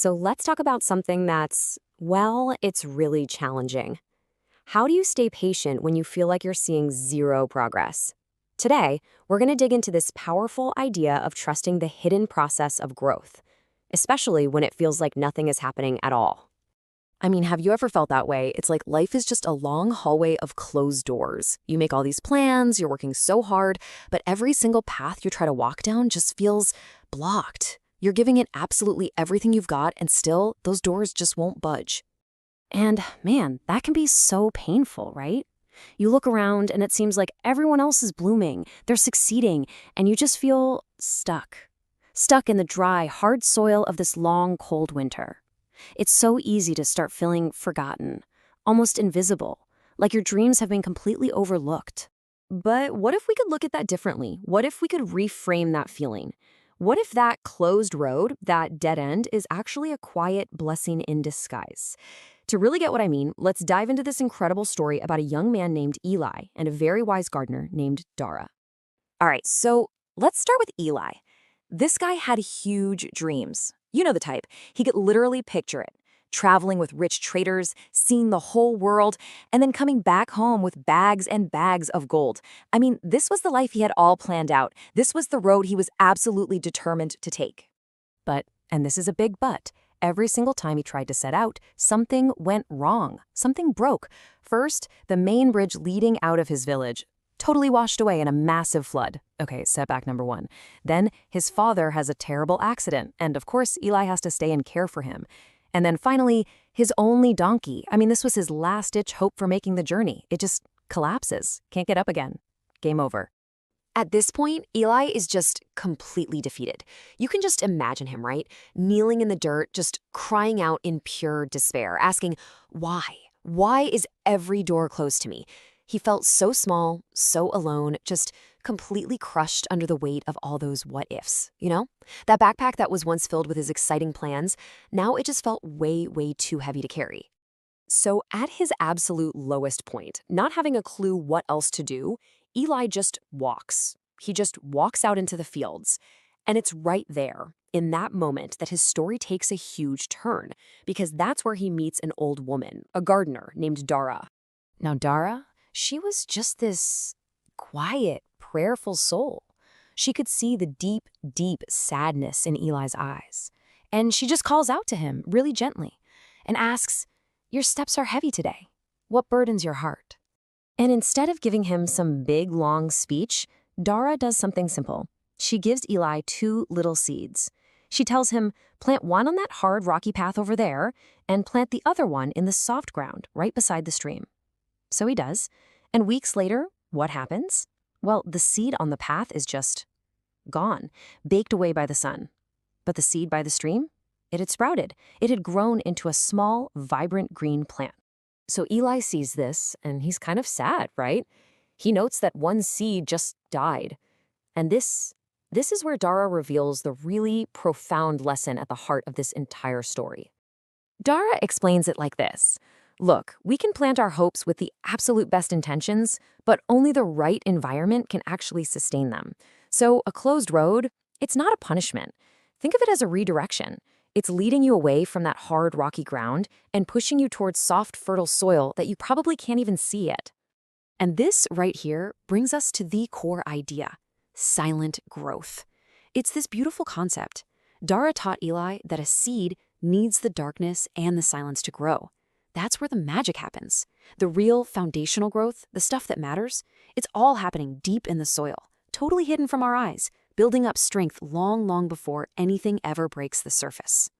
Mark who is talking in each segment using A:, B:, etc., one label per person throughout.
A: So let's talk about something that's, well, it's really challenging. How do you stay patient when you feel like you're seeing zero progress? Today, we're going to dig into this powerful idea of trusting the hidden process of growth, especially when it feels like nothing is happening at all. I mean, have you ever felt that way? It's like life is just a long hallway of closed doors. You make all these plans, you're working so hard, but every single path you try to walk down just feels blocked. You're giving it absolutely everything you've got, and still, those doors just won't budge. And man, that can be so painful, right? You look around and it seems like everyone else is blooming, they're succeeding, and you just feel stuck. Stuck in the dry, hard soil of this long, cold winter. It's so easy to start feeling forgotten, almost invisible, like your dreams have been completely overlooked. But what if we could look at that differently? What if we could reframe that feeling? What if that closed road, that dead end, is actually a quiet blessing in disguise? To really get what I mean, let's dive into this incredible story about a young man named Eli and a very wise gardener named Dara. All right, so let's start with Eli. This guy had huge dreams. You know the type. He could literally picture it. Traveling with rich traders, seeing the whole world, and then coming back home with bags and bags of gold. I mean, this was the life he had all planned out. This was the road he was absolutely determined to take. But, and this is a big but, every single time he tried to set out, something went wrong. Something broke. First, the main bridge leading out of his village totally washed away in a massive flood. Okay, setback number one. Then his father has a terrible accident, and of course, Eli has to stay and care for him. And then finally, his only donkey. I mean, this was his last-ditch hope for making the journey. It just collapses. Can't get up again. Game over. At this point, Eli is just completely defeated. You can just imagine him, right? Kneeling in the dirt, just crying out in pure despair, asking, why? Why is every door closed to me? He felt so small, so alone, just completely crushed under the weight of all those what-ifs, you know? That backpack that was once filled with his exciting plans, now it just felt way, way too heavy to carry. So at his absolute lowest point, not having a clue what else to do, Eli just walks. He just walks out into the fields. And it's right there, in that moment, that his story takes a huge turn, because that's where he meets an old woman, a gardener named Dara. Now, Dara, she was just this quiet, prayerful soul. She could see the deep, deep sadness in Eli's eyes. And she just calls out to him really gently and asks, "Your steps are heavy today. What burdens your heart?" And instead of giving him some big, long speech, Dara does something simple. She gives Eli 2 little seeds. She tells him, plant one on that hard, rocky path over there, and plant the other one in the soft ground right beside the stream. So he does. And weeks later, what happens? Well, the seed on the path is just gone, baked away by the sun. But the seed by the stream? It had sprouted. It had grown into a small, vibrant green plant. So Eli sees this, and he's kind of sad, right? He notes that one seed just died. And this is where Dara reveals the really profound lesson at the heart of this entire story. Dara explains it like this. Look, we can plant our hopes with the absolute best intentions, but only the right environment can actually sustain them. So a closed road, it's not a punishment. Think of it as a redirection. It's leading you away from that hard, rocky ground and pushing you towards soft, fertile soil that you probably can't even see yet. And this right here brings us to the core idea, silent growth. It's this beautiful concept. Dara taught Eli that a seed needs the darkness and the silence to grow. That's where the magic happens. The real foundational growth, the stuff that matters, it's all happening deep in the soil, totally hidden from our eyes, building up strength long, long before anything ever breaks the surface.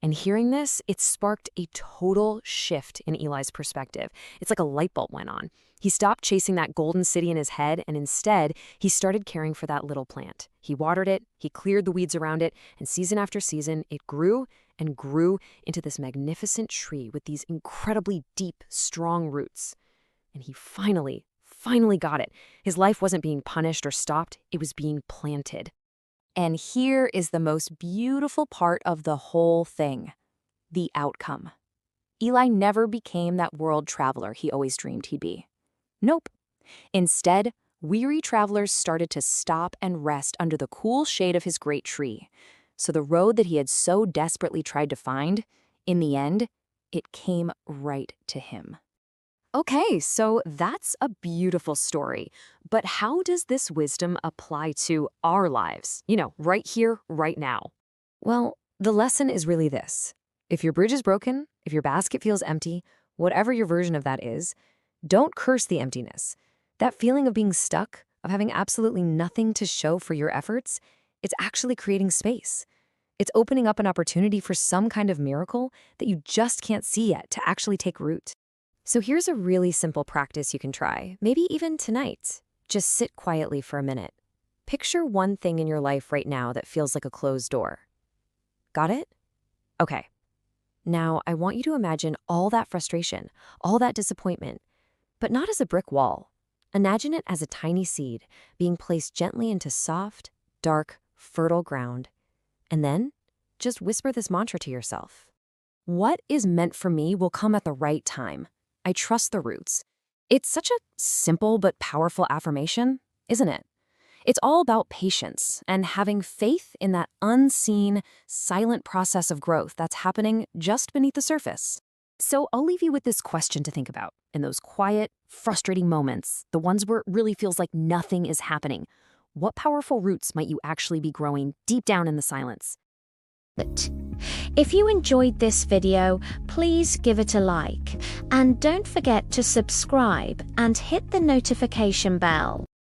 A: And hearing this, it sparked a total shift in Eli's perspective. It's like a light bulb went on. He stopped chasing that golden city in his head, and instead, he started caring for that little plant. He watered it, he cleared the weeds around it, and season after season, it grew and grew into this magnificent tree with these incredibly deep, strong roots. And he finally got it. His life wasn't being punished or stopped, it was being planted. And here is the most beautiful part of the whole thing, the outcome. Eli never became that world traveler he always dreamed he'd be. Nope. Instead, weary travelers started to stop and rest under the cool shade of his great tree. So the road that he had so desperately tried to find, in the end, it came right to him. Okay, so that's a beautiful story. But how does this wisdom apply to our lives? Right here, right now. Well, the lesson is really this. If your bridge is broken, if your basket feels empty, whatever your version of that is, don't curse the emptiness. That feeling of being stuck, of having absolutely nothing to show for your efforts, it's actually creating space. It's opening up an opportunity for some kind of miracle that you just can't see yet to actually take root. So here's a really simple practice you can try, maybe even tonight. Just sit quietly for a minute. Picture one thing in your life right now that feels like a closed door. Got it? Okay. Now, I want you to imagine all that frustration, all that disappointment, but not as a brick wall. Imagine it as a tiny seed being placed gently into soft, dark, fertile ground. And then, just whisper this mantra to yourself. What is meant for me will come at the right time. I trust the roots. It's such a simple but powerful affirmation, isn't it? It's all about patience and having faith in that unseen, silent process of growth that's happening just beneath the surface. So I'll leave you with this question to think about. In those quiet, frustrating moments, the ones where it really feels like nothing is happening, what powerful roots might you actually be growing deep down in the silence?
B: If you enjoyed this video, please give it a like. And don't forget to subscribe and hit the notification bell.